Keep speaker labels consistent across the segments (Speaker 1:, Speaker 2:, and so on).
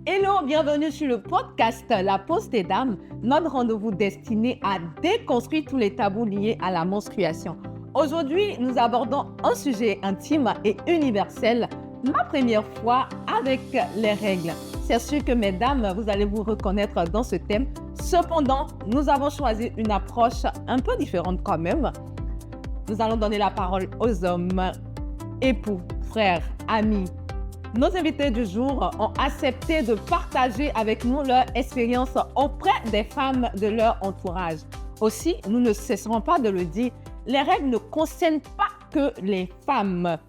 Speaker 1: Hello, bienvenue sur le podcast La Pause des Dames, notre rendez-vous destiné à déconstruire tous les tabous liés à la menstruation. Aujourd'hui, nous abordons un sujet intime et universel, ma première fois avec les règles. C'est sûr que mesdames, vous allez vous reconnaître dans ce thème. Cependant, nous avons choisi une approche un peu différente quand même. Nous allons donner la parole aux hommes, époux, frères, amis. Nos invités du jour ont accepté de partager avec nous leur expérience auprès des femmes de leur entourage. Aussi, nous ne cesserons pas de le dire, les règles ne concernent pas que les femmes.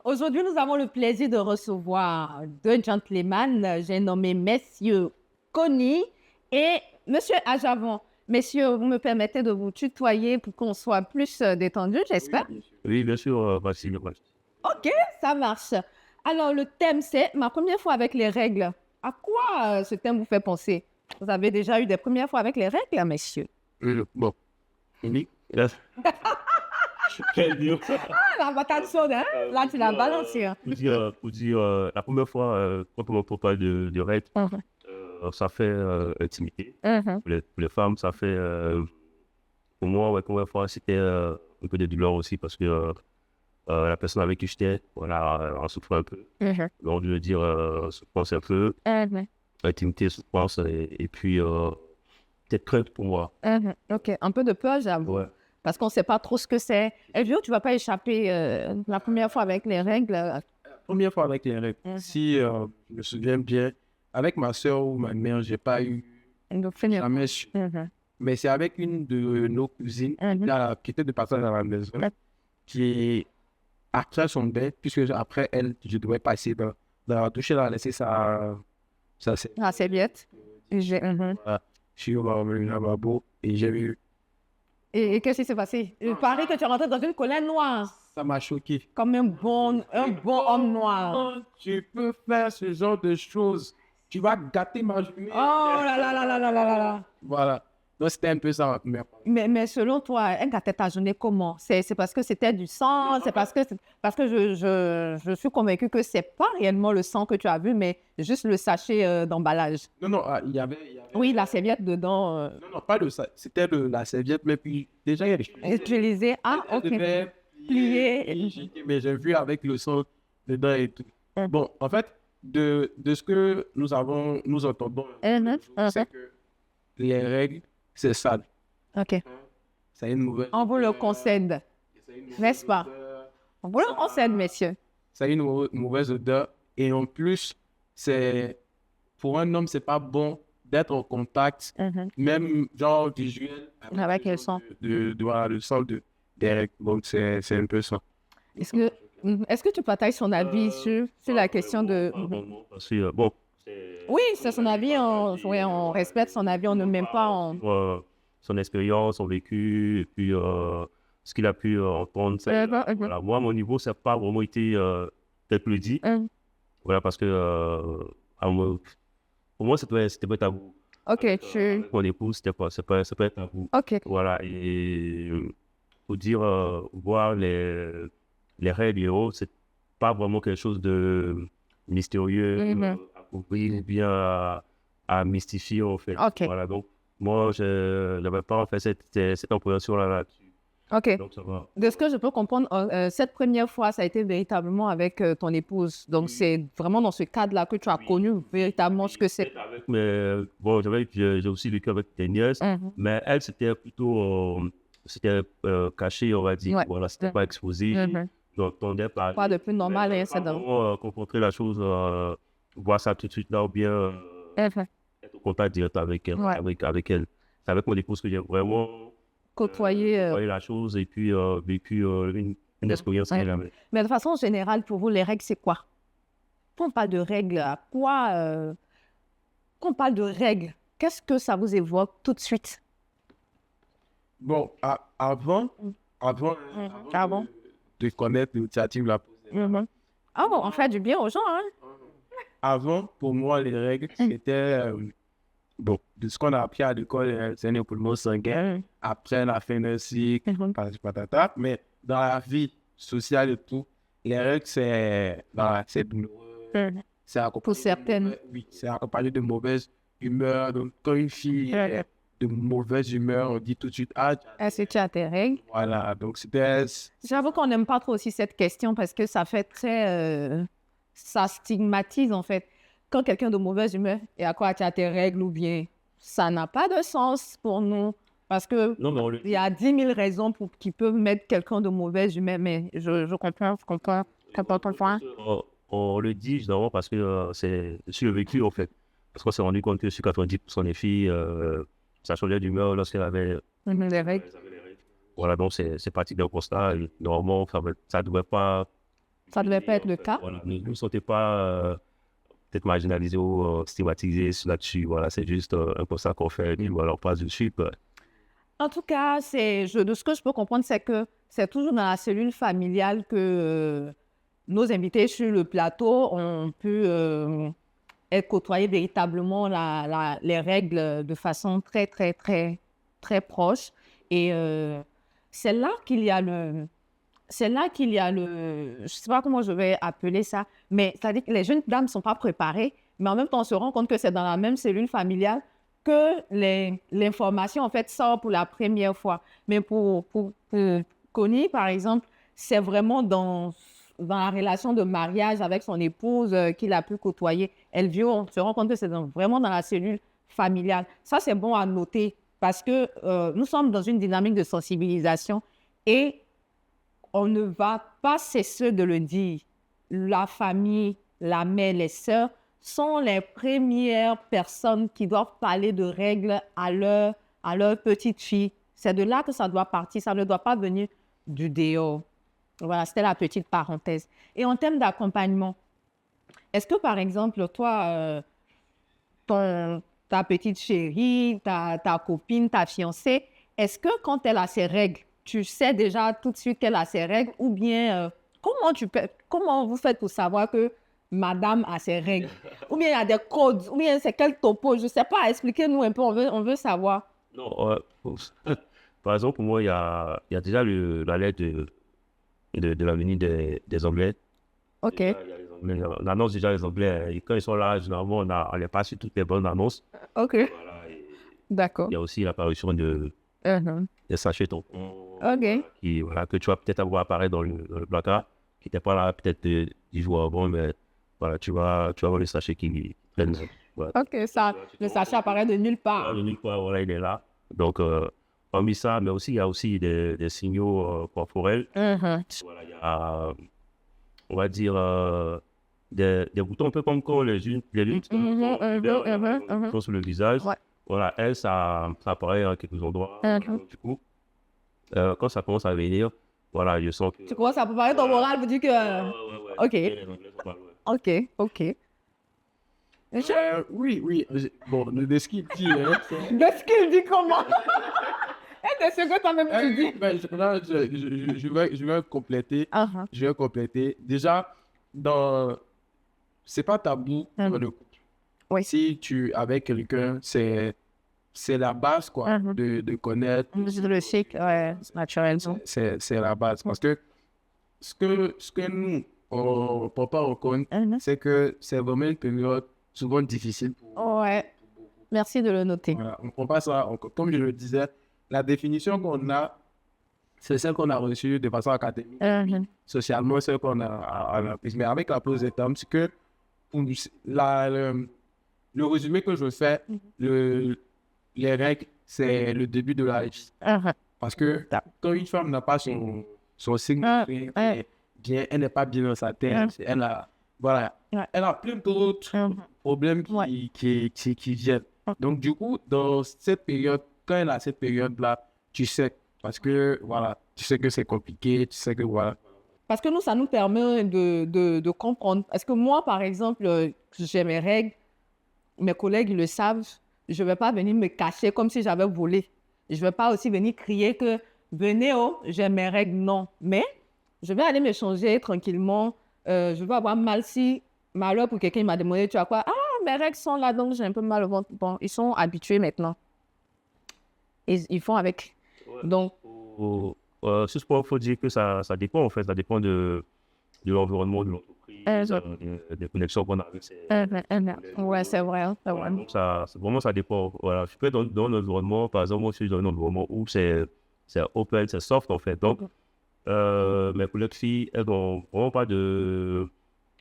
Speaker 1: Aujourd'hui, nous avons le plaisir de recevoir deux gentlemen. J'ai nommé Messieurs Conny et Monsieur Ajavon. Messieurs, vous me permettez de vous tutoyer pour qu'on soit plus détendu, j'espère?
Speaker 2: Oui, bien sûr, voici.
Speaker 1: Ok, ça marche. Alors, le thème, c'est ma première fois avec les règles. À quoi ce thème vous fait penser? Vous avez déjà eu des premières fois avec les règles, messieurs?
Speaker 2: Bon, Nick, là, quel dur.
Speaker 1: Ah, la patate chaude, hein? Là, tu l'as balancée. Hein?
Speaker 2: Pour dire, la première fois, quand on parle de règles, ça fait intimité. Pour les femmes, ça fait, pour moi, la première fois, c'était un peu de douleur aussi parce que la personne avec qui j'étais, voilà, on souffrait un peu. Donc, je veux dire, souffrance un peu, intimité, souffrance, et puis peut-être crainte pour moi.
Speaker 1: Ok, un peu de peur, j'avoue.
Speaker 2: Ouais.
Speaker 1: Parce qu'on ne sait pas trop ce que c'est. Elvio, tu ne vas pas échapper la première fois avec les règles.
Speaker 3: Première fois avec les règles. Si je me souviens bien, avec ma soeur ou ma mère, j'ai pas eu jamais su. Mais c'est avec une de nos cousines qui était de passage à la maison, qui après son bain, puisque après elle, je devais passer dans la douche, elle a laissé sa
Speaker 1: Ah, serviette.
Speaker 3: sur le lavabo et j'ai vu.
Speaker 1: Et qu'est-ce qui s'est passé? Il paraît que tu es rentré dans une colère noire.
Speaker 3: Ça m'a choqué.
Speaker 1: Comme un bon homme noir.
Speaker 3: Comment tu peux faire ce genre de choses? Tu vas gâter ma journée.
Speaker 1: Oh là là là là là là là.
Speaker 3: Voilà. Donc, c'était un peu ça ma première fois.
Speaker 1: Mais selon toi, elle gâtait ta journée comment? C'est parce que c'était du sang? C'est parce que je suis convaincue que ce n'est pas réellement le sang que tu as vu, mais juste le sachet d'emballage.
Speaker 3: Non, il y avait...
Speaker 1: Oui, la serviette dedans.
Speaker 3: Non, pas le ça. C'était la serviette, mais puis déjà, il y avait...
Speaker 1: Utilisée. Ah, ok. Plier.
Speaker 3: Mais j'ai vu avec le sang dedans et tout. Bon, en fait, de ce que nous entendons, c'est que les règles, c'est sale.
Speaker 1: Ok.
Speaker 3: C'est une mauvaise...
Speaker 1: On vous le concède, n'est-ce pas? On vous le concède, messieurs.
Speaker 3: Ça a une mauvaise odeur. Et en plus, pour un homme, c'est pas bon d'être en contact, même genre visuel,
Speaker 1: avec le sang.
Speaker 3: Le sang des règles. Donc, c'est un peu ça.
Speaker 1: Est-ce que tu partages son avis sur la question de...
Speaker 2: Bon,
Speaker 1: oui, c'est son avis, on respecte son avis, on ne met pas
Speaker 2: son expérience, son vécu, et puis ce qu'il a pu entendre. Voilà. Moi, à mon niveau, ça n'a pas vraiment été tel que le dit. Voilà, parce que pour moi, c'était pas tabou.
Speaker 1: Ok,
Speaker 2: Mon épouse, c'est pas tabou.
Speaker 1: Ok.
Speaker 2: Voilà, et pour dire, voir les règles et autres, c'est pas vraiment quelque chose de mystérieux, à couvrir, ou bien à mystifier, en fait.
Speaker 1: Ok.
Speaker 2: Voilà, donc, moi, je n'avais pas en fait cette appréhension-là là-dessus.
Speaker 1: Ok.
Speaker 2: Donc, ça va.
Speaker 1: De ce que je peux comprendre, cette première fois, ça a été véritablement avec ton épouse. Donc, c'est vraiment dans ce cadre-là que tu as connu véritablement ce que c'est.
Speaker 2: Mais bon, j'ai aussi vécu avec des nièces, mais elle, c'était plutôt caché, on va dire.
Speaker 1: Ouais.
Speaker 2: Voilà, c'était pas exposé. J'entendais parler.
Speaker 1: Quoi de plus normal, hein, c'est dans...
Speaker 2: confronter la chose, voir ça tout de suite là, ou bien être en contact direct avec elle. Avec elle. C'est avec mon épouse que j'ai vraiment
Speaker 1: côtoyer
Speaker 2: la chose et puis vécu une expérience qu'elle avait.
Speaker 1: Mais de façon générale, pour vous, les règles, c'est quoi? Quand on parle de règles, à quoi... Quand on parle de règles, qu'est-ce que ça vous évoque tout de suite?
Speaker 3: Bon, avant de connaître l'initiative La Pause des Dames.
Speaker 1: Ah bon, on fait du bien aux gens, hein?
Speaker 3: Avant, pour moi, les règles, c'était... bon, de ce qu'on a appris à l'école, c'est un époulement sanguin. Après la fin d'un cycle, patata. Mais dans la vie sociale et tout, les règles, c'est douloureux. C'est accompagné
Speaker 1: Pour certaines.
Speaker 3: Oui, c'est accompagné de mauvaise humeur. Donc, quand une fille est de mauvaise humeur, on dit tout de suite,
Speaker 1: est-ce que tu as tes règles?
Speaker 3: Voilà, donc c'était...
Speaker 1: J'avoue qu'on n'aime pas trop aussi cette question parce que ça fait très... ça stigmatise, en fait. Quand quelqu'un de mauvaise humeur et à quoi tu as tes règles ou bien, ça n'a pas de sens pour nous. Parce que il y a 10 000 raisons qui peuvent mettre quelqu'un de mauvaise humeur, mais je comprends ton point.
Speaker 2: On le dit généralement parce que c'est sur le vécu, en fait. Parce qu'on s'est rendu compte que sur 90% des filles, ça changeait d'humeur lorsqu'elles avaient
Speaker 1: les règles.
Speaker 2: Voilà, donc c'est parti d'un constat. Et normalement, ça ne devait pas...
Speaker 1: Ça ne devait pas être le cas.
Speaker 2: Voilà, ne vous sentez pas peut-être marginalisé ou stigmatisé là-dessus. Voilà, c'est juste un constat qu'on fait et voilà, on passe dessus.
Speaker 1: En tout cas, de ce que je peux comprendre, c'est que c'est toujours dans la cellule familiale que nos invités sur le plateau ont pu être côtoyés véritablement les règles de façon très, très, très, très proche. Et c'est là qu'il y a le... je ne sais pas comment je vais appeler ça, mais c'est-à-dire que les jeunes dames ne sont pas préparées, mais en même temps, on se rend compte que c'est dans la même cellule familiale que l'information, en fait, sort pour la première fois. Mais pour Connie, par exemple, c'est vraiment dans la relation de mariage avec son épouse qu'il a pu côtoyer. On se rend compte que c'est vraiment dans la cellule familiale. Ça, c'est bon à noter parce que nous sommes dans une dynamique de sensibilisation et on ne va pas cesser de le dire. La famille, la mère, les sœurs sont les premières personnes qui doivent parler de règles à leur petite fille. C'est de là que ça doit partir. Ça ne doit pas venir du dehors. Voilà, c'était la petite parenthèse. Et en termes d'accompagnement, est-ce que, par exemple, toi, ta petite chérie, ta copine, ta fiancée, est-ce que quand elle a ses règles, tu sais déjà tout de suite qu'elle a ses règles ou bien comment vous faites pour savoir que madame a ses règles? Ou bien il y a des codes, ou bien c'est quel topo? Je ne sais pas, expliquez-nous un peu, on veut savoir.
Speaker 2: Non, par exemple, pour moi, il y a déjà la lettre de la venue des Anglais.
Speaker 1: OK.
Speaker 2: On annonce déjà les Anglais. Et quand ils sont là, généralement, on n'est pas sur toutes les bonnes annonces.
Speaker 1: OK.
Speaker 2: Voilà,
Speaker 1: d'accord.
Speaker 2: Il y a aussi l'apparition de sachets tampons.
Speaker 1: OK.
Speaker 2: Que tu vas peut-être avoir apparaître dans le placard, qui n'était pas là peut-être 10 jours avant, mais voilà, tu vas avoir le sachet qui prennent. Voilà.
Speaker 1: OK, le sachet apparaît de nulle part.
Speaker 2: De nulle part, voilà, il est là. Donc, parmi ça, mais aussi, il y a aussi des signaux corporels. Voilà, il y a, on va dire, des boutons un peu comme quand les lunes sont sur le visage. Ouais. Voilà, elle, ça apparaît à quelques endroits. Du coup, quand ça commence à venir, voilà, je sens que...
Speaker 1: Tu commences à préparer ton moral pour dire que... OK. OK.
Speaker 3: Oui. Bon, de ce qu'il dit...
Speaker 1: De ce qu'il dit comment? Et de ce que toi-même tu dis.
Speaker 3: Je vais compléter. Je vais compléter. Déjà, c'est pas tabou dans le couple.
Speaker 1: Oui.
Speaker 3: Si tu es avec quelqu'un, c'est la base, quoi, de connaître.
Speaker 1: Le cycle, ouais, naturellement.
Speaker 3: C'est la base. Parce que ce que nous, on ne peut pas reconnaître, c'est que c'est vraiment une période souvent difficile pour...
Speaker 1: Ouais. Merci de le noter.
Speaker 3: Voilà. On ne prend pas ça. Comme je le disais, la définition qu'on a, c'est celle qu'on a reçue de façon académique. Socialement, celle qu'on a prise. Mais avec la pause des termes, c'est que le résumé que je fais, les règles, c'est le début de la vie. Parce que quand une femme n'a pas son signe bien, elle n'est pas bien dans sa tête. Elle a plein d'autres problèmes qui viennent. Donc, du coup, dans cette période, quand elle a cette période-là, tu sais, parce que, voilà, tu sais que c'est compliqué, tu sais que, voilà.
Speaker 1: Parce que nous, ça nous permet de comprendre. Parce que moi, par exemple, j'ai mes règles, mes collègues, ils le savent, je ne vais pas venir me cacher comme si j'avais volé. Je ne vais pas aussi venir crier que, venez, j'ai mes règles, non. Mais je vais aller me changer tranquillement. Je vais avoir malheur pour quelqu'un m'a demandé, tu as quoi? Ah, mes règles sont là, donc j'ai un peu mal au ventre. Bon, ils sont habitués maintenant. Ils font avec.
Speaker 2: Ouais.
Speaker 1: Donc,
Speaker 2: ce sport, il faut dire que ça dépend, en fait. Ça dépend de l'environnement de l'entreprise, des connexions qu'on a avec ses...
Speaker 1: Ouais, c'est vrai.
Speaker 2: Donc, vraiment, ça dépend. Voilà. Je peux être dans l'environnement, par exemple, moi, je suis dans un environnement où c'est open, c'est soft, en fait. Donc, mes collègues filles, elles n'ont vraiment pas de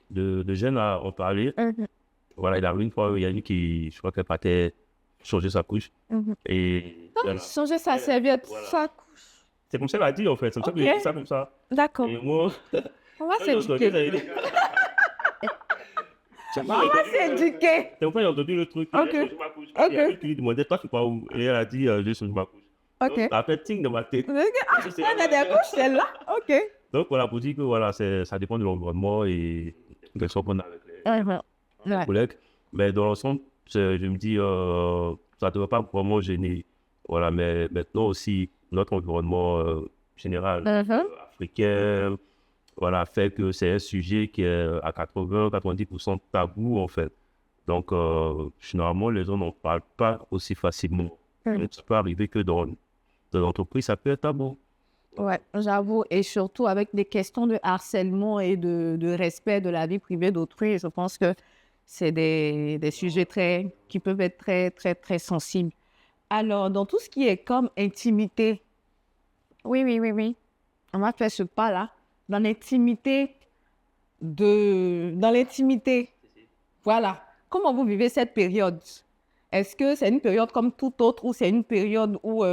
Speaker 2: gêne à en parler. Voilà, il y a une fois, il y a une qui, je crois qu'elle partait changer sa couche. Et
Speaker 1: changer sa serviette, sa couche.
Speaker 2: C'est comme ça qu'elle a dit, en fait. C'est comme ça qu'elle a dit ça comme ça.
Speaker 1: D'accord.
Speaker 2: Et moi...
Speaker 1: On va s'éduquer. C'est
Speaker 2: comme ça j'ai entendu le truc.
Speaker 1: Ok.
Speaker 2: Et après, tu lui demandais, toi, tu pas où? Et elle a dit, je suis ma couche.
Speaker 1: Ok.
Speaker 2: Donc, ça a fait ting dans ma tête.
Speaker 1: Ah, elle a des couches, celle-là. Ok.
Speaker 2: Donc, voilà, pour dire que voilà, ça dépend de l'environnement et de ce qu'on a avec les collègues. Mais dans l'ensemble, je me dis, ça ne devrait pas vraiment gêner. Voilà, mais maintenant aussi, notre environnement général africain, voilà, fait que c'est un sujet qui est à 80-90% tabou, en fait. Donc, généralement, les gens n'en parlent pas aussi facilement. Ça peut arriver que dans l'entreprise, ça peut être tabou.
Speaker 1: Ouais, j'avoue. Et surtout avec des questions de harcèlement et de respect de la vie privée d'autrui, je pense que c'est des sujets qui peuvent être très, très, très sensibles. Alors, dans tout ce qui est comme intimité, oui, on va faire ce pas-là. Dans l'intimité, voilà. Comment vous vivez cette période? Est-ce que c'est une période comme toute autre ou c'est une période où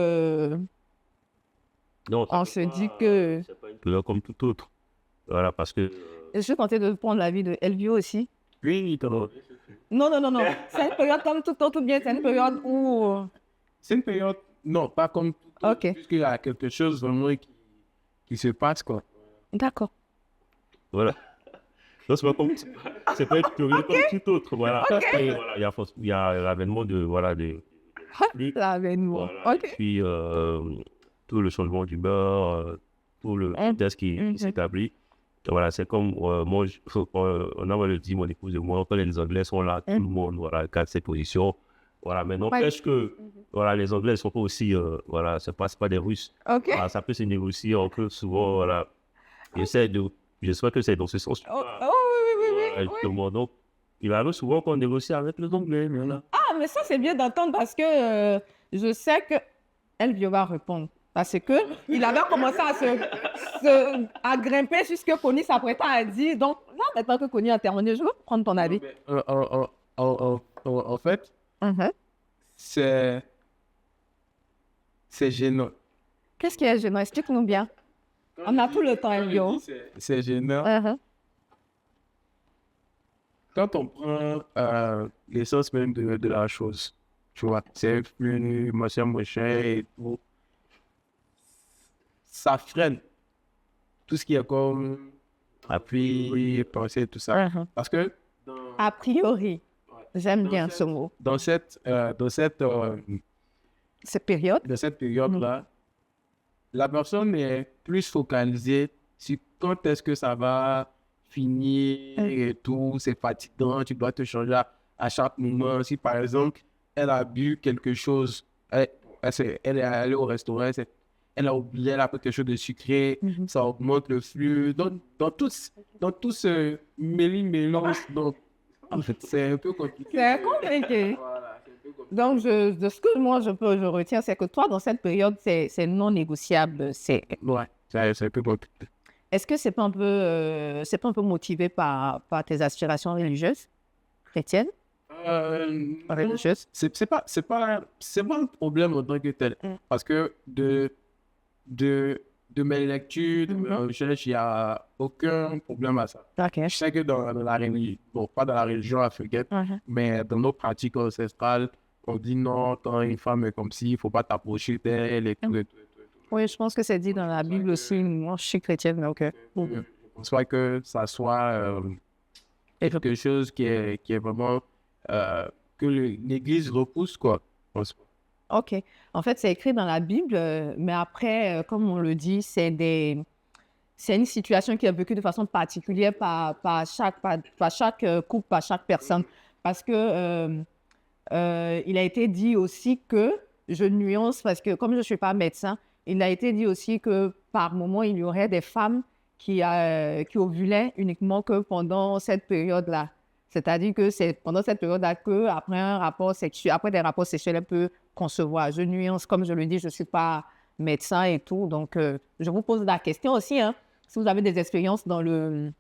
Speaker 2: non,
Speaker 1: on se dit que...
Speaker 2: C'est pas une période comme toute autre. Voilà, parce que...
Speaker 1: Je suis tentée de prendre l'avis de Elvio aussi.
Speaker 2: Oui,
Speaker 1: Non. C'est une période comme toute autre ou bien c'est une période où...
Speaker 3: C'est une période... Non, pas comme toute autre, puisqu'il y a quelque chose vraiment qui se passe, quoi.
Speaker 1: D'accord.
Speaker 2: Voilà. Donc, c'est pas une période comme toute autre. Voilà. Et voilà, il y a l'avènement de... Voilà,
Speaker 1: l'avènement.
Speaker 2: Voilà. Et puis, tout le changement d'humeur, tout le test qui s'établit. Voilà, c'est comme moi, on a le dit, mon épouse et moi, quand les Anglais sont là, tout le monde garde ses positions. Voilà, mais n'empêche que voilà, les Anglais ne sont pas aussi, voilà, c'est pas des Russes. Voilà, ça peut se négocier, on peut souvent, voilà. J'espère que c'est dans ce sens.
Speaker 1: Oui.
Speaker 2: Donc, il arrive souvent qu'on négocie avec les Anglais. Voilà.
Speaker 1: Ah, mais ça, c'est bien d'entendre parce que je sais que Elvio va répondre. Parce qu'il avait commencé à grimper jusqu'à Connie s'apprêtait à dire. Donc, là, maintenant que Connie a terminé, je veux prendre ton avis.
Speaker 3: En fait, c'est gênant.
Speaker 1: Qu'est-ce qui est gênant? Explique-nous bien. On a tout le temps, Elvio.
Speaker 3: C'est gênant. Quand on prend l'essence même de la chose, tu vois, c'est une machin et tout, ça freine tout ce qui est comme appui, pensée, tout ça. Parce que...
Speaker 1: A priori, j'aime bien ce mot.
Speaker 3: Dans cette période-là, la personne est plus focalisée sur quand est-ce que ça va finir et tout, c'est fatigant, tu dois te changer à chaque moment. Si par exemple, elle a bu quelque chose, elle est allée au restaurant, elle a oublié quelque chose de sucré, ça augmente le flux. Dans tout ce mélange, donc en fait, c'est un peu compliqué.
Speaker 1: C'est compliqué.
Speaker 3: Voilà, c'est un peu compliqué.
Speaker 1: Donc, de ce que moi je retiens, c'est que toi, dans cette période, c'est non négociable.
Speaker 3: Ouais, c'est un peu compliqué.
Speaker 1: Est-ce que c'est pas un peu motivé par tes aspirations religieuses, chrétiennes? Religieuses?
Speaker 3: C'est pas un problème en tant que tel. Parce que de mes lectures, de mes recherches, il n'y a aucun problème à ça.
Speaker 1: Okay.
Speaker 3: Je sais que dans la religion, bon, pas dans la religion africaine, mais dans nos pratiques ancestrales, on dit non, quand une femme est comme si, il ne faut pas t'approcher d'elle et tout.
Speaker 1: Oui, je pense que c'est dit dans la Bible aussi. Moi, je suis chrétienne, mais ok.
Speaker 3: Soit que ça soit quelque chose qui est vraiment que l'Église repousse, quoi.
Speaker 1: Ok. En fait, c'est écrit dans la Bible, mais après, comme on le dit, c'est une situation qui est vécue de façon particulière par chaque couple, par chaque personne. Parce que il a été dit aussi que, je nuance parce que comme je ne suis pas médecin, il a été dit aussi que par moment, il y aurait des femmes qui ovulaient uniquement que pendant cette période-là. C'est-à-dire que c'est pendant cette période-là qu'après après des rapports sexuels, elle peut concevoir. Je nuance, comme je le dis, je ne suis pas médecin et tout. Donc, je vous pose la question aussi. Hein, si vous avez des expériences dans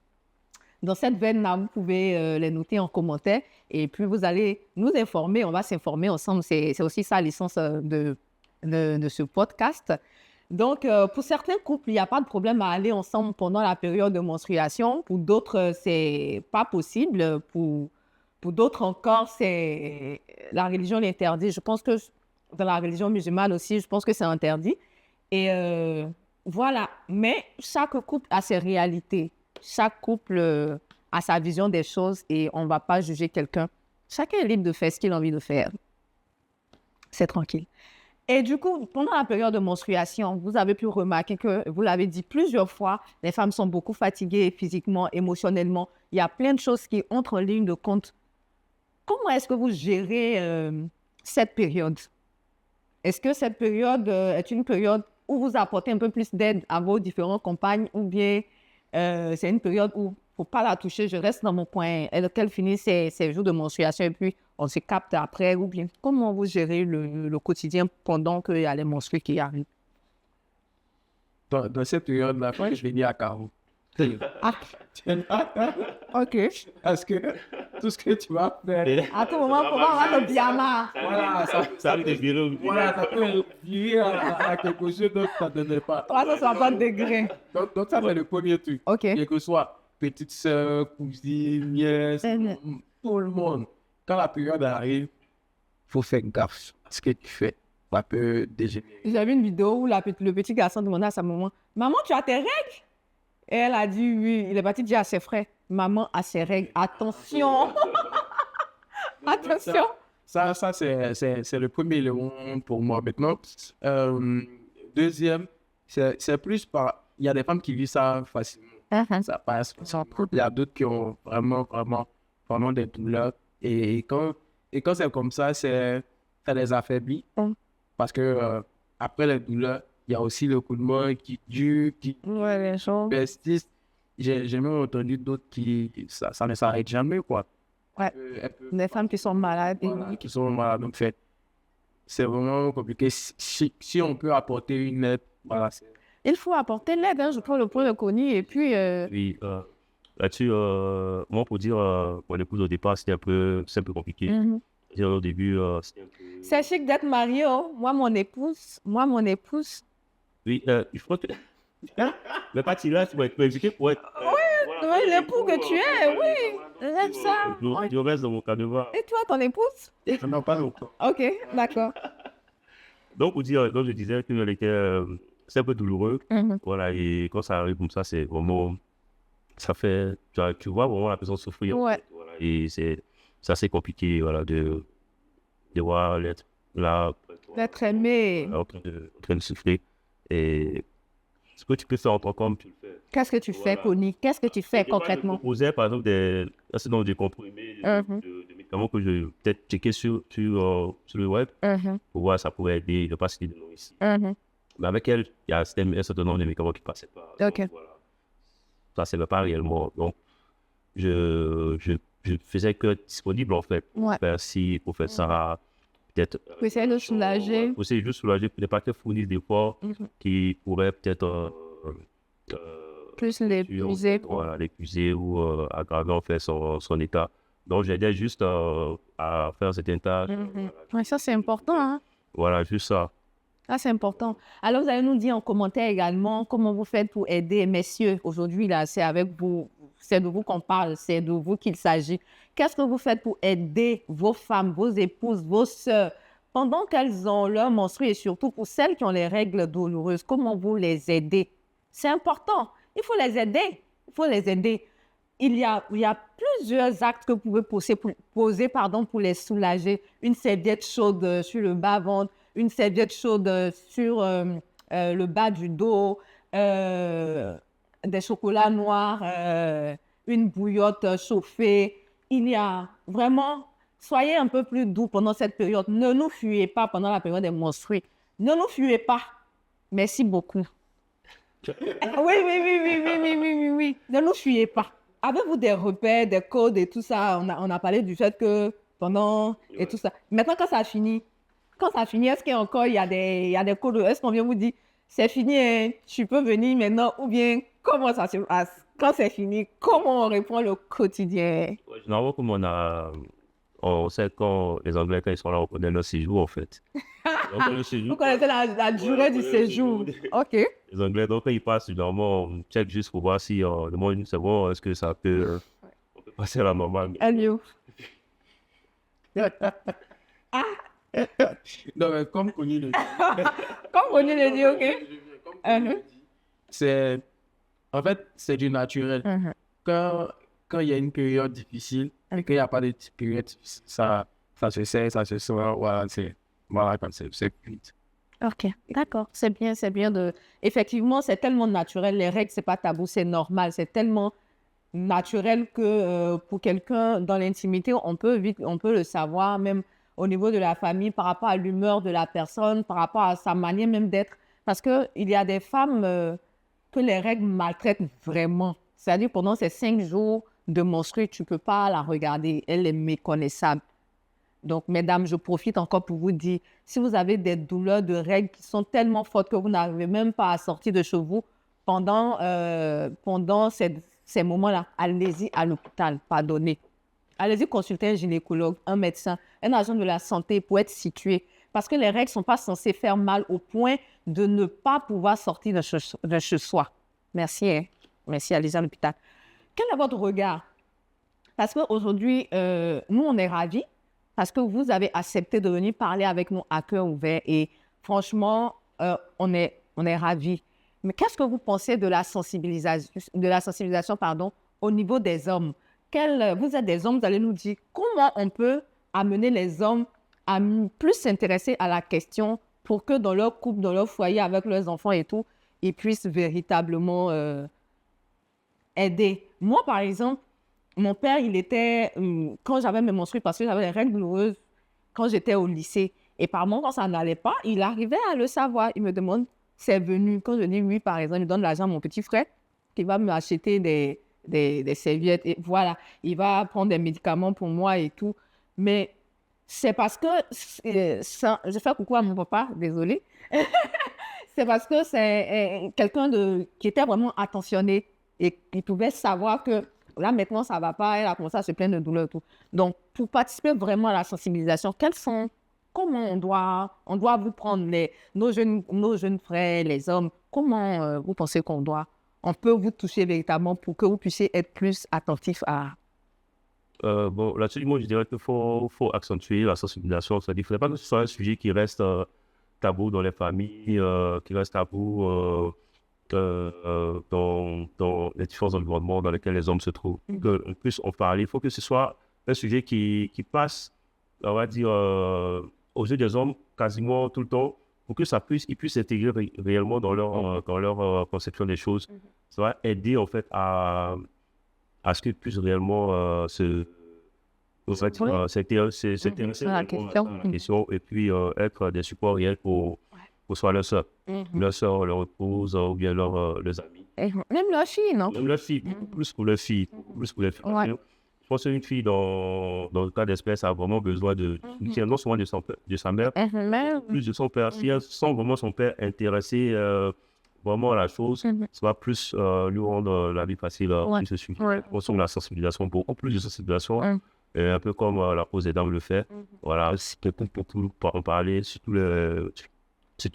Speaker 1: cette veine-là, vous pouvez les noter en commentaire. Et puis, vous allez nous informer. On va s'informer ensemble. C'est aussi ça l'essence de ce podcast. Donc, pour certains couples, il n'y a pas de problème à aller ensemble pendant la période de menstruation. Pour d'autres, c'est pas possible. Pour d'autres encore, la religion l'interdit. Je pense que dans la religion musulmane aussi, je pense que c'est interdit. Et voilà. Mais chaque couple a ses réalités. Chaque couple a sa vision des choses et on ne va pas juger quelqu'un. Chacun est libre de faire ce qu'il a envie de faire. C'est tranquille. Et du coup, pendant la période de menstruation, vous avez pu remarquer que, vous l'avez dit plusieurs fois, les femmes sont beaucoup fatiguées physiquement, émotionnellement. Il y a plein de choses qui entrent en ligne de compte. Comment est-ce que vous gérez cette période? Est-ce que cette période est une période où vous apportez un peu plus d'aide à vos différentes compagnes ou bien c'est une période où il ne faut pas la toucher, je reste dans mon coin, qu'elle finit ses jours de menstruation et puis on se capte après ou bien comment vous gérez le quotidien pendant qu'il y a les menstrues qui arrivent?
Speaker 3: Dans cette période-là, je vais dire à Caro.
Speaker 1: Ah. OK.
Speaker 3: Parce que tout ce que tu vas faire...
Speaker 1: À tout moment, comment on va le biama?
Speaker 3: Voilà,
Speaker 2: ça peut virer.
Speaker 3: Voilà, ça peut virer à quelque chose d'autre que ça ne donnait pas.
Speaker 1: 360 degrés.
Speaker 3: Donc ça, c'est le premier truc.
Speaker 1: OK.
Speaker 3: Quel que soit petite sœur, cousine, nièce, tout le monde. Quand la période arrive, il faut faire gaffe à ce que tu fais. Ça peut dégénérer.
Speaker 1: J'ai vu une vidéo où le petit garçon demandait à sa maman, « Maman, tu as tes règles? » Et elle a dit oui. Il est parti dire à ses frères, « Maman a ses règles. Attention! » Attention!
Speaker 3: Ça c'est le premier élément pour moi maintenant. Deuxième, c'est plus par... Il y a des femmes qui vivent ça facilement. Ça passe. Il y a d'autres qui ont vraiment des douleurs. Et quand c'est comme ça, ça les affaiblit. Parce que après les douleurs, il y a aussi le coup de main qui dure, qui persiste. J'ai même entendu d'autres ça ne s'arrête jamais, quoi.
Speaker 1: Ouais. Les femmes qui sont malades.
Speaker 3: Voilà, qui sont malades. Donc, c'est vraiment compliqué. Si on peut apporter une aide, voilà.
Speaker 1: Il faut apporter l'aide, hein. Je prends le point de connu et puis...
Speaker 2: Oui, là-dessus, moi, pour dire, pour l'épouse au départ, c'est un peu compliqué. Au début, c'était un peu...
Speaker 1: C'est chic d'être marié, oh. Moi, mon épouse.
Speaker 2: Oui, il faut que... Mais pas là, tu vas être expliqué pour être...
Speaker 1: Oui, l'époux que tu es, oui. J'aime ça.
Speaker 2: Je reste dans mon canevas.
Speaker 1: Et toi, ton épouse?
Speaker 3: Non, pas longtemps.
Speaker 1: OK, d'accord.
Speaker 2: Donc, pour dire, comme je disais, que c'est un peu douloureux. Voilà, et quand ça arrive comme ça, c'est vraiment... Ça fait... Tu vois vraiment la personne souffrir.
Speaker 1: Ouais.
Speaker 2: Voilà, et c'est assez compliqué, voilà, de voir l'être là...
Speaker 1: D'être aimé.
Speaker 2: En train de souffler. Et ce que tu peux faire en tant qu'homme, tu le fais.
Speaker 1: Qu'est-ce que tu fais, Connie? Qu'est-ce que tu fais concrètement?
Speaker 2: Je proposais, par exemple, des comprimés, de médicaments que je peut-être checker sur le web pour voir si ça pourrait aider, ne pas se dire non ici. Mais avec elle, il y a un certain nombre de médicaments qui ne passaient pas.
Speaker 1: Donc,
Speaker 2: voilà. Ça ne servait pas réellement. Donc, je faisais que disponible, en fait, pour faire ci, pour faire ça. Peut-être...
Speaker 1: Pour essayer de soulager.
Speaker 2: Pour essayer de soulager, pour ne pas que fournir des efforts qui pourraient peut-être...
Speaker 1: plus l'épuiser.
Speaker 2: Voilà, l'épuiser ou aggraver en fait son état. Donc, j'aidais juste à faire certaines tâches.
Speaker 1: Ouais, ça, c'est important. Hein?
Speaker 2: Voilà, juste ça.
Speaker 1: Ça, c'est important. Alors, vous allez nous dire en commentaire également comment vous faites pour aider, messieurs. Aujourd'hui, là, c'est avec vous. C'est de vous qu'on parle. C'est de vous qu'il s'agit. Qu'est-ce que vous faites pour aider vos femmes, vos épouses, vos sœurs pendant qu'elles ont leur menstrues et surtout pour celles qui ont les règles douloureuses? Comment vous les aidez? C'est important. Il faut les aider. Il faut les aider. Il y a plusieurs actes que vous pouvez poser pour les soulager. Une serviette chaude sur le bas-ventre, une serviette chaude sur le bas du dos, des chocolats noirs, une bouillotte chauffée. Il y a vraiment... Soyez un peu plus doux pendant cette période. Ne nous fuyez pas pendant la période des menstrues. Ne nous fuyez pas. Merci beaucoup. Oui. Ne nous fuyez pas. Avez-vous des repères, des codes et tout ça? On a parlé du fait que pendant et tout ça. Maintenant, quand ça a fini, est-ce qu'il y a encore il y a des codes? Est-ce qu'on vient vous dire, c'est fini, hein, tu peux venir maintenant? Ou bien, comment ça se passe? Quand c'est fini, comment on répond le quotidien?
Speaker 2: Généralement, comme on sait quand les Anglais, quand ils sont là, on connaît leur séjour, en fait. Donc, le séjour,
Speaker 1: vous connaissez la durée du séjour. OK.
Speaker 2: Les Anglais, donc, quand ils passent, généralement, on check juste pour voir si on demande une seconde, est-ce que ça peut, on peut passer à la normale.
Speaker 1: Hello.
Speaker 3: Non, mais comme Connie le dit.
Speaker 1: Comme Connie le dit, OK.
Speaker 3: En fait, c'est du naturel. Quand il y a une période difficile, et qu'il n'y a pas de période difficile, ça se sait, ça se sort, voilà, comme c'est vite.
Speaker 1: OK, d'accord. C'est bien de... Effectivement, c'est tellement naturel. Les règles, c'est pas tabou, c'est normal. C'est tellement naturel que pour quelqu'un dans l'intimité, on peut le savoir, même au niveau de la famille, par rapport à l'humeur de la personne, par rapport à sa manière même d'être. Parce qu'il y a des femmes que les règles maltraitent vraiment. C'est-à-dire, pendant ces 5 jours de menstrues, tu ne peux pas la regarder. Elle est méconnaissable. Donc, mesdames, je profite encore pour vous dire, si vous avez des douleurs de règles qui sont tellement fortes que vous n'arrivez même pas à sortir de chez vous pendant ces moments-là, allez-y à l'hôpital, pardonnez. Allez-y consulter un gynécologue, un médecin, un agent de la santé pour être situé. Parce que les règles ne sont pas censées faire mal au point de ne pas pouvoir sortir de chez soi. Merci, hein? Merci, allez-y à l'hôpital. Quel est votre regard? Parce qu'aujourd'hui, nous, on est ravis parce que vous avez accepté de venir parler avec nous à cœur ouvert et franchement, on est ravis. Mais qu'est-ce que vous pensez de la sensibilisation, au niveau des hommes? Vous êtes des hommes, vous allez nous dire comment on peut amener les hommes à plus s'intéresser à la question pour que dans leur couple, dans leur foyer, avec leurs enfants et tout, ils puissent véritablement aider. Moi, par exemple, mon père, il était, quand j'avais mes menstrues, parce que j'avais les règles douloureuses quand j'étais au lycée, et par moment, quand ça n'allait pas, il arrivait à le savoir. Il me demande, c'est venu. Quand je dis oui, par exemple, il donne l'argent à mon petit frère, qui va m'acheter des serviettes, et voilà, il va prendre des médicaments pour moi et tout. Mais c'est parce que, je fais coucou à mon papa, désolé, c'est parce que c'est quelqu'un qui était vraiment attentionné et qui pouvait savoir que là, maintenant, ça ne va pas, elle a commencé à se plaindre de douleur et tout. Donc, pour participer vraiment à la sensibilisation, comment on doit vous prendre nos jeunes frères, les hommes, comment vous pensez on peut vous toucher véritablement pour que vous puissiez être plus attentif à...
Speaker 2: Bon, là-dessus, moi, je dirais qu'il faut accentuer la sensibilisation. C'est-à-dire qu'il ne faudrait pas que ce soit un sujet qui reste tabou dans les familles, qui reste tabou dans les différents environnements dans lesquels les hommes se trouvent. En plus, on parle. Il faut que ce soit un sujet qui passe, on va dire, aux yeux des hommes quasiment tout le temps, pour que ils puissent s'intégrer réellement dans leur conception des choses. Ça va aider, en fait, à ce qu'ils puissent réellement s'intéresser à la question et puis être des supports réels pour soit leur soeur, leur épouse ou bien leurs amis.
Speaker 1: Même leurs filles, non?
Speaker 2: Même leurs filles, plus pour leurs filles. Ouais. Je pense qu'une fille, dans le cas d'espèce, a vraiment besoin non seulement de sa mère, plus de son père. Si elle sent vraiment son père intéressé vraiment à la chose, ça va plus lui rendre la vie facile. Plus ce sujet. Je pense que la sensibilisation, beaucoup plus de sensibilisation, un peu comme la cause des dames le fait. Voilà, pour en parler sur tous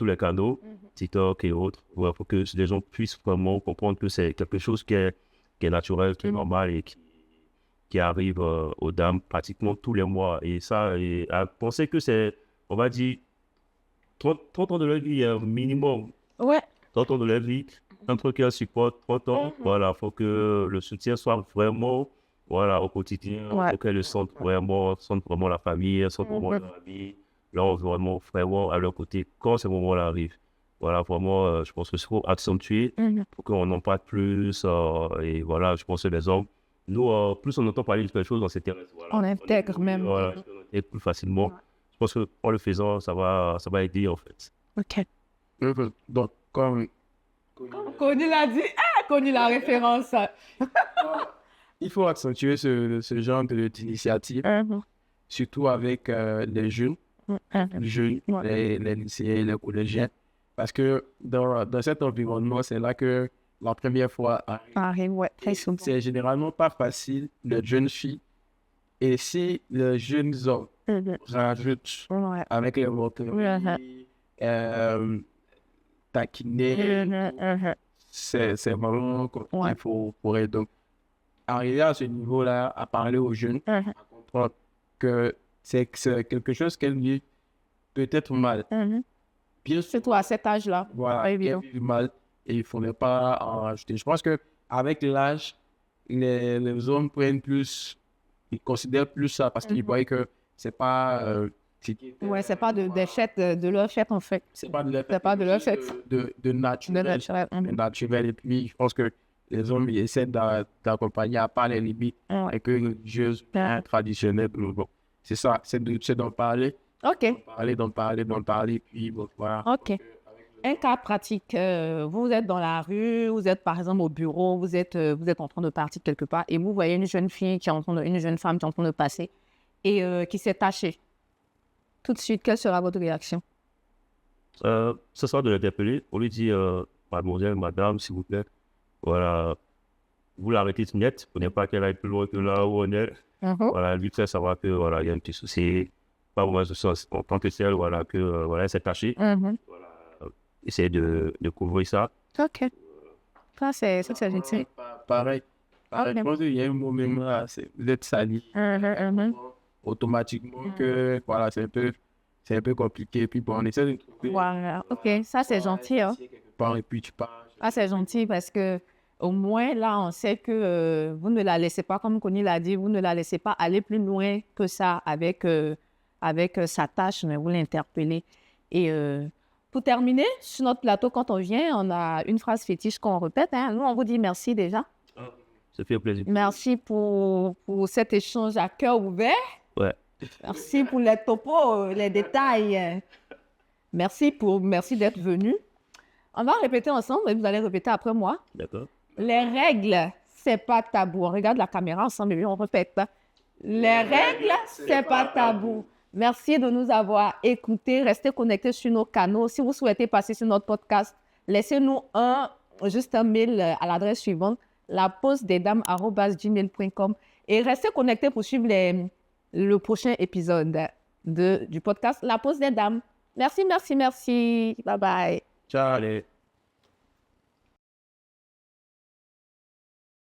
Speaker 2: les canaux, TikTok et autres, pour que les gens puissent vraiment comprendre que c'est quelque chose qui est naturel, qui est normal et qui arrive aux dames pratiquement tous les mois. Et ça, à penser que c'est, on va dire, 30 ans de leur vie minimum.
Speaker 1: Ouais.
Speaker 2: 30 ans de leur vie, entre qu'elles supportent 30 ans, voilà, il faut que le soutien soit vraiment, voilà, au quotidien, pour qu'elles sentent vraiment la famille, sentent vraiment leur ami, leur environnement vraiment à leur côté quand ce moment-là arrive. Voilà, vraiment, je pense que c'est faut accentuer pour qu'on en parle plus. Et voilà, je pense que les hommes, nous, plus on entend parler de quelque chose, on s'intéresse. Voilà,
Speaker 1: on intègre même.
Speaker 2: Voilà, on intègre plus facilement. Je pense qu'en le faisant, ça va aider en fait.
Speaker 1: OK.
Speaker 3: Donc, Comme
Speaker 1: Connu l'a dit. Ah, Connu la référence.
Speaker 3: il faut accentuer ce genre d'initiative, surtout avec les jeunes, les lycéens, les collégiens. Parce que dans cet environnement, c'est là que la première fois arrive.
Speaker 1: Très souvent.
Speaker 3: C'est généralement pas facile, les jeunes filles. Et si les jeunes hommes rajoutent avec les motories, taquiner, c'est vraiment compliqué pour eux. Donc, arriver à ce niveau-là, à parler aux jeunes, à comprendre que c'est quelque chose qu'elles vivent peut-être mal.
Speaker 1: Bien sûr. Surtout à cet âge-là.
Speaker 3: Voilà, elles vivent mal et il ne faudrait pas en rajouter. Je pense qu'avec l'âge, les hommes prennent plus, ils considèrent plus ça parce qu'ils voient que c'est pas...
Speaker 1: c'est pas des fêtes de leur fête en fait.
Speaker 3: C'est pas de leur fête. De naturel. Et puis, je pense que les hommes ils essaient d'accompagner à part les limites et que religieuses, traditionnelles. Bon, c'est ça, c'est d'en parler.
Speaker 1: Ok.
Speaker 3: D'en parler, puis bon, voilà.
Speaker 1: Ok. Un cas pratique, vous êtes dans la rue, vous êtes par exemple au bureau, vous êtes en train de partir quelque part et vous voyez une jeune femme qui est en train de passer et qui s'est tachée. Tout de suite, quelle sera votre réaction?
Speaker 2: Ce sera de l'interpeller. On lui dit, mademoiselle, madame, s'il vous plaît, voilà, vous l'arrêtez net, pour ne pas qu'elle aille plus loin que là où on est. Voilà, lui faire savoir que voilà, il y a un petit souci, pas moins de sens en tant que tel, voilà, que voilà, elle s'est cachée. Voilà, essayer de couvrir ça.
Speaker 1: Ok. Ça, c'est gentil.
Speaker 3: Pareil. Je pense qu'il y a un moment là, vous êtes sali. Automatiquement que voilà, c'est un peu compliqué. Puis bon, on essaie de trouver.
Speaker 1: Voilà, ok, ça c'est gentil. Hein.
Speaker 3: Et puis tu pars.
Speaker 1: Ah, c'est gentil parce que au moins là, on sait que vous ne la laissez pas, comme Conny l'a dit, vous ne la laissez pas aller plus loin que ça avec sa tâche, mais vous l'interpellez. Et pour terminer, sur notre plateau, quand on vient, on a une phrase fétiche qu'on répète. Hein. Nous, on vous dit merci déjà.
Speaker 2: Ça fait plaisir.
Speaker 1: Merci pour cet échange à cœur ouvert.
Speaker 2: Ouais.
Speaker 1: Merci pour les topos, les détails. Merci d'être venu. On va répéter ensemble et vous allez répéter après moi.
Speaker 2: D'accord.
Speaker 1: Les règles, c'est pas tabou. On regarde la caméra ensemble et on répète. Les règles, c'est pas tabou. Merci de nous avoir écoutés. Restez connectés sur nos canaux. Si vous souhaitez passer sur notre podcast, laissez-nous juste un mail à l'adresse suivante, laposedesdames@gmail.com et restez connectés pour suivre le prochain épisode du podcast La Pause des Dames. Merci. Bye bye.
Speaker 3: Ciao, allez.